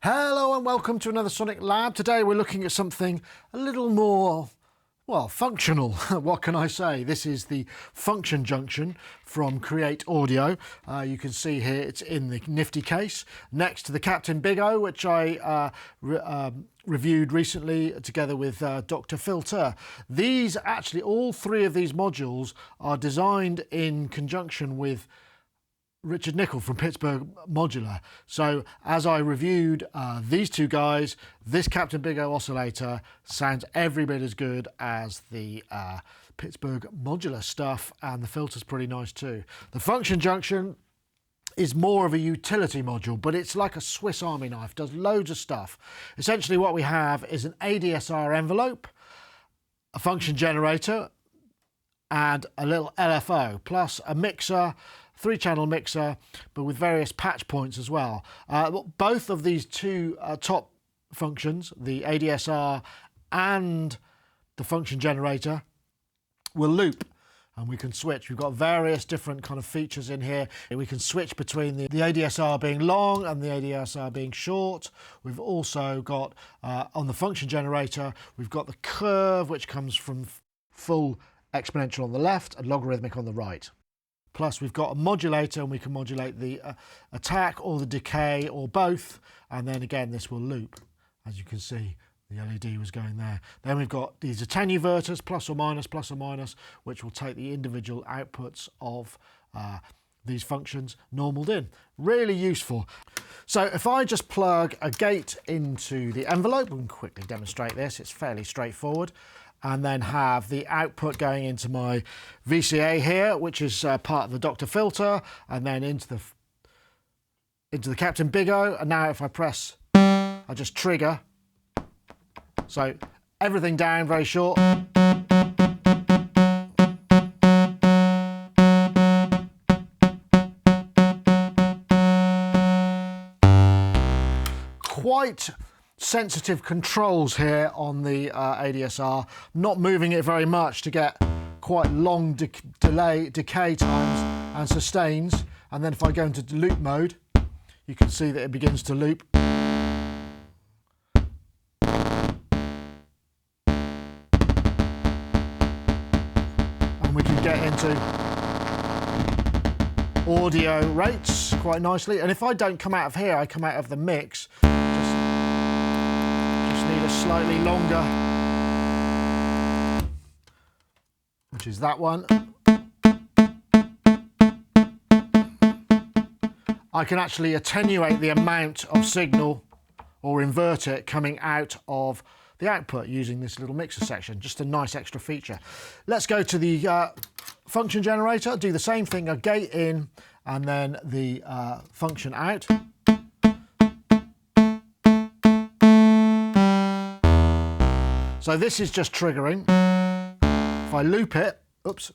Hello and welcome to another SonicLAB. Today we're looking at something a little more, well, functional. What can I say? This is the Function Junction from Cre8audio. You can see here it's in the Nifty case next to the Captain Big O, which I reviewed recently together with Dr. Filter. These actually, all three of these modules are designed in conjunction with Richard Nicol from Pittsburgh Modular. So as I reviewed these two guys, this Captain Big O oscillator sounds every bit as good as the Pittsburgh Modular stuff, and the filter's pretty nice too. The Function Junction is more of a utility module, but it's like a Swiss Army knife, does loads of stuff. Essentially what we have is an ADSR envelope, a function generator, and a little LFO, plus a mixer, 3-channel mixer, but with various patch points as well. Both of these two top functions, the ADSR and the function generator, will loop, and we can switch. We've got various different kind of features in here. We can switch between the ADSR being long and the ADSR being short. We've also got, on the function generator, we've got the curve, which comes from full exponential on the left and logarithmic on the right. Plus we've got a modulator, and we can modulate the attack or the decay or both, and then again this will loop. As you can see, the LED was going there. Then we've got these attenuverters, plus or minus, which will take the individual outputs of these functions normaled in. Really useful. So if I just plug a gate into the envelope, we can quickly demonstrate this, it's fairly straightforward, and then have the output going into my VCA here, which is part of the Dr. Filter, and then into the Captain Big O. And now if I press, I just trigger. So everything down, very short. Quite sensitive controls here on the ADSR, not moving it very much to get quite long decay times and sustains. And then if I go into loop mode, you can see that it begins to loop. And we can get into audio rates quite nicely. And if I don't come out of here, I come out of the mix. Need a slightly longer, which is that one. I can actually attenuate the amount of signal or invert it coming out of the output using this little mixer section. Just a nice extra feature. Let's go to the function generator, do the same thing, a gate in and then the function out. So this is just triggering. If I loop it, oops.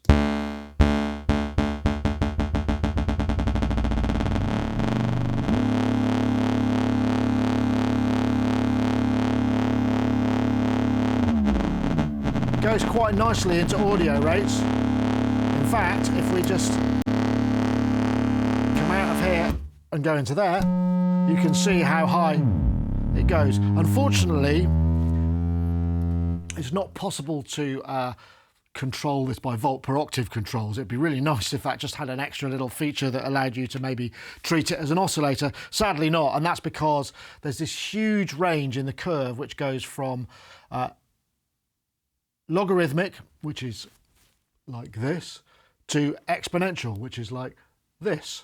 Goes quite nicely into audio rates. In fact, if we just come out of here and go into there, you can see how high it goes. Unfortunately, it's not possible to control this by volt per octave controls. It'd be really nice if that just had an extra little feature that allowed you to maybe treat it as an oscillator. Sadly not, and that's because there's this huge range in the curve which goes from logarithmic, which is like this, to exponential, which is like this.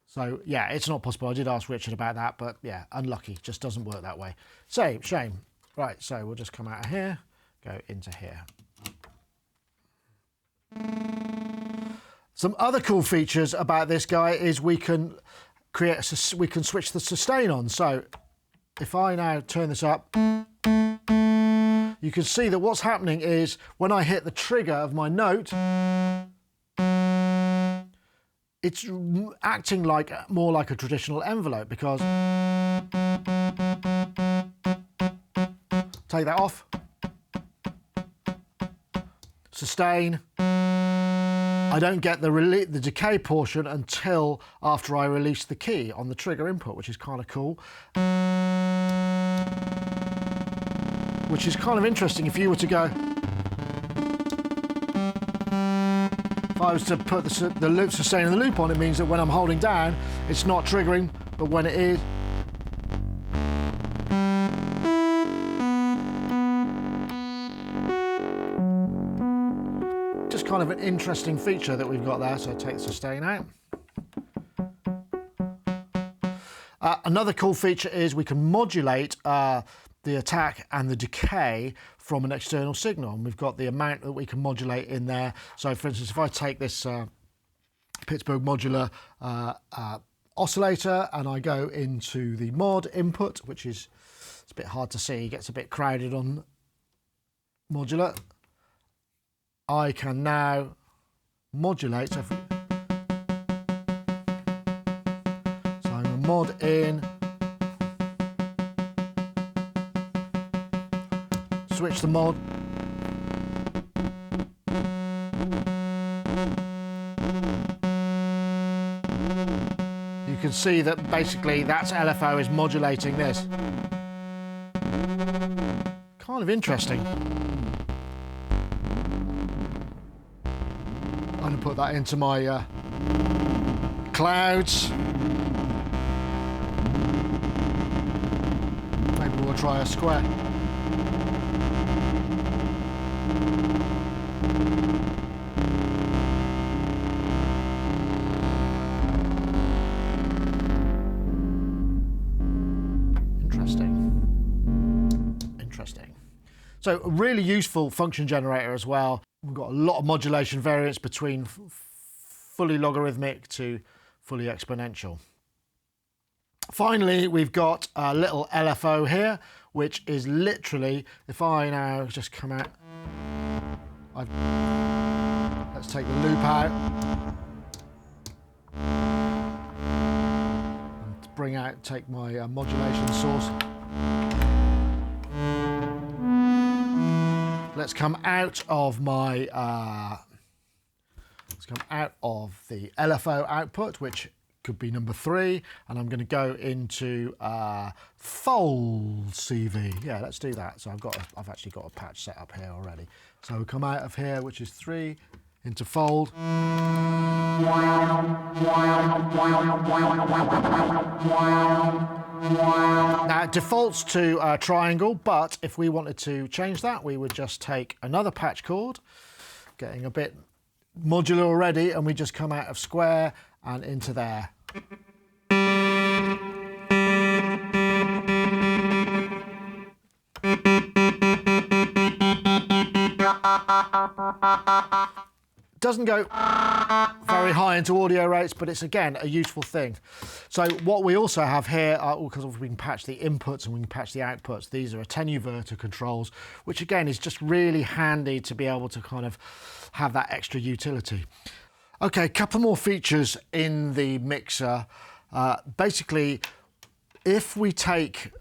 So yeah, it's not possible. I did ask Richard about that, but yeah, unlucky, just doesn't work that way. So, shame. Right, so we'll just come out of here, go into here. Some other cool features about this guy is we can switch the sustain on. So if I now turn this up, you can see that what's happening is when I hit the trigger of my note, it's acting like more like a traditional envelope, because take that off, sustain. I don't get the decay portion until after I release the key on the trigger input, which is kind of cool. which is kind of interesting. If you were to go, if I was to put the loop, sustaining the loop on, it means that when I'm holding down, it's not triggering, but when it is, just kind of an interesting feature that we've got there. So take the sustain out. Another cool feature is we can modulate the attack and the decay from an external signal, and we've got the amount that we can modulate in there. So for instance, if I take this Pittsburgh modular oscillator and I go into the mod input, which is, it's a bit hard to see, it gets a bit crowded on modular, I can now modulate. So I'm going to mod in, switch the mod, you can see that basically that's LFO is modulating this. Kind of interesting. I'm going to put that into my clouds. Maybe we'll try a square. Interesting. So a really useful function generator as well. We've got a lot of modulation variance between fully logarithmic to fully exponential. Finally, we've got a little LFO here, which is literally, if I now just come out, let's take the loop out, and bring out, take my modulation source. Let's come out of my, let's come out of the LFO output, which could be number 3, and I'm going to go into fold CV. Yeah, let's do that. So I've actually got a patch set up here already. So we'll come out of here, which is 3, into fold. Now it defaults to triangle, but if we wanted to change that, we would just take another patch chord, getting a bit modular already, and we just come out of square and into there. Doesn't go very high into audio rates, but it's again a useful thing. So what we also have here, because we can patch the inputs and we can patch the outputs, these are Attenuverter controls, which again is just really handy to be able to kind of have that extra utility. Okay, a couple more features in the mixer. Basically, if we take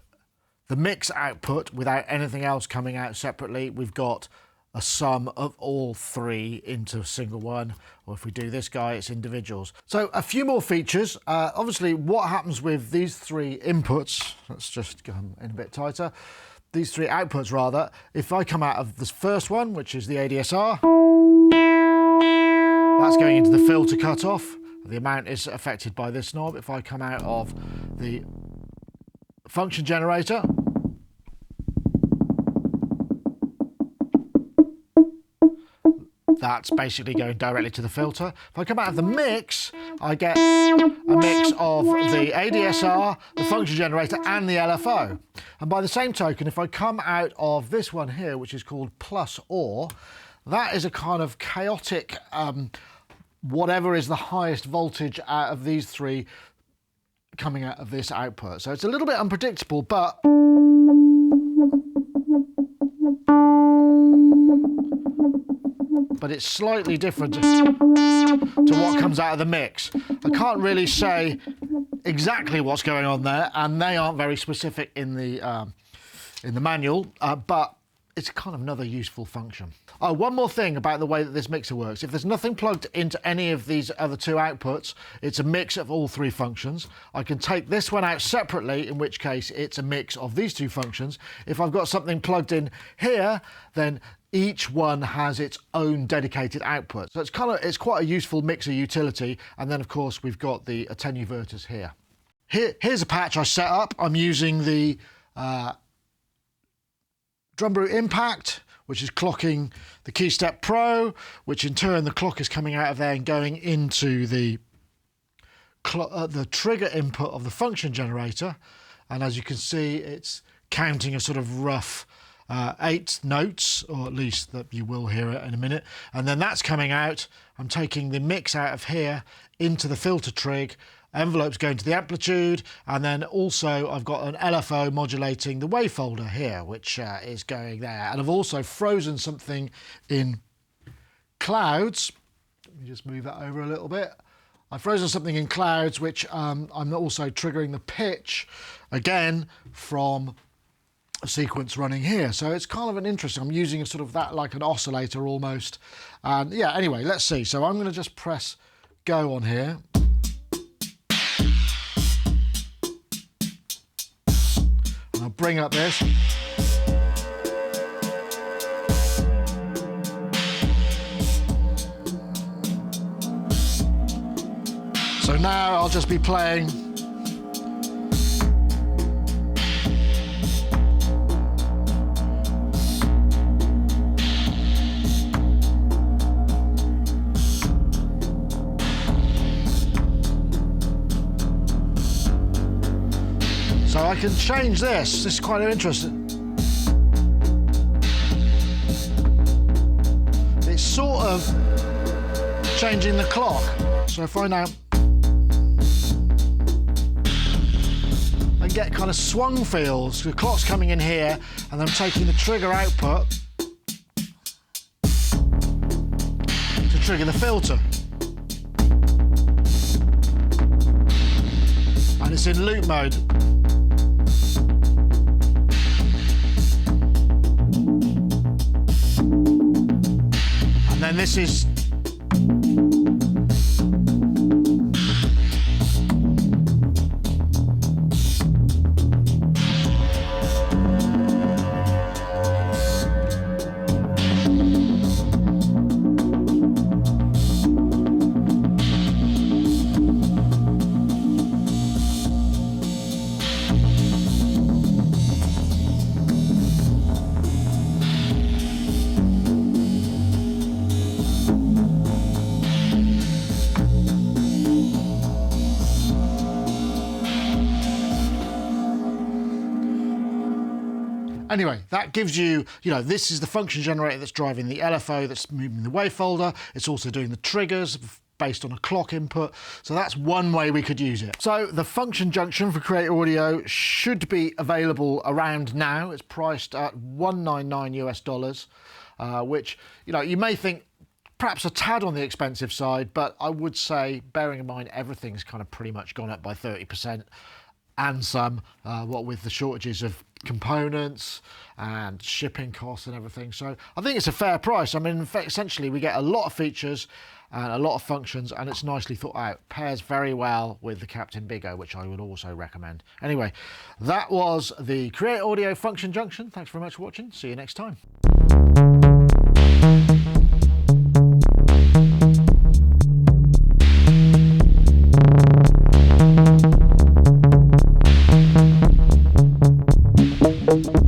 the mix output without anything else coming out separately, we've got a sum of all 3 into a single one, or if we do this guy, it's individuals. So a few more features. Obviously, what happens with these 3 inputs, let's just go in a bit tighter, these 3 outputs rather, if I come out of this first one, which is the ADSR, that's going into the filter cutoff. The amount is affected by this knob. If I come out of the function generator, that's basically going directly to the filter. If I come out of the mix, I get a mix of the ADSR, the function generator, and the LFO. And by the same token, if I come out of this one here, which is called plus or, that is a kind of chaotic, whatever is the highest voltage out of these 3 coming out of this output. So it's a little bit unpredictable, but it's slightly different to what comes out of the mix. I can't really say exactly what's going on there, and they aren't very specific in the manual, but it's kind of another useful function. Oh, one more thing about the way that this mixer works. If there's nothing plugged into any of these other two outputs, it's a mix of all three functions. I can take this one out separately, in which case it's a mix of these two functions. If I've got something plugged in here, then each one has its own dedicated output. So it's quite a useful mixer utility. And then of course we've got the attenuverters here. Here's a patch I set up. I'm using the Drum Brew Impact, which is clocking the KeyStep Pro, which in turn the clock is coming out of there and going into the trigger input of the function generator. And as you can see, it's counting a sort of rough 8 notes, or at least that you will hear it in a minute. And then that's coming out. I'm taking the mix out of here into the filter trig. Envelope's going to the amplitude, and then also I've got an LFO modulating the wavefolder here, which is going there. And I've also frozen something in clouds. Let me just move that over a little bit. I've frozen something in clouds, which I'm also triggering the pitch again from a sequence running here. So it's kind of an interesting, I'm using a sort of that like an oscillator almost. And yeah, anyway, let's see. So I'm going to just press go on here. I'll bring up this. So now I'll just be playing. So I can change this. This is quite interesting. It's sort of changing the clock. So if I now I get kind of swung feels. The clock's coming in here, and I'm taking the trigger output to trigger the filter. And it's in loop mode. And then this is anyway, that gives you, this is the function generator that's driving the LFO, that's moving the wavefolder. It's also doing the triggers based on a clock input. So that's one way we could use it. So the Function Junction for Cre8audio should be available around now. It's priced at $199 US, which, you may think perhaps a tad on the expensive side, but I would say, bearing in mind everything's kind of pretty much gone up by 30%. And some, what with the shortages of components and shipping costs and everything. So I think it's a fair price. I mean, in fact, essentially we get a lot of features and a lot of functions, and it's nicely thought out. Pairs very well with the Captain Big O, which I would also recommend. Anyway, that was the Cre8audio Function Junction. Thanks very much for watching. See you next time. Thank you.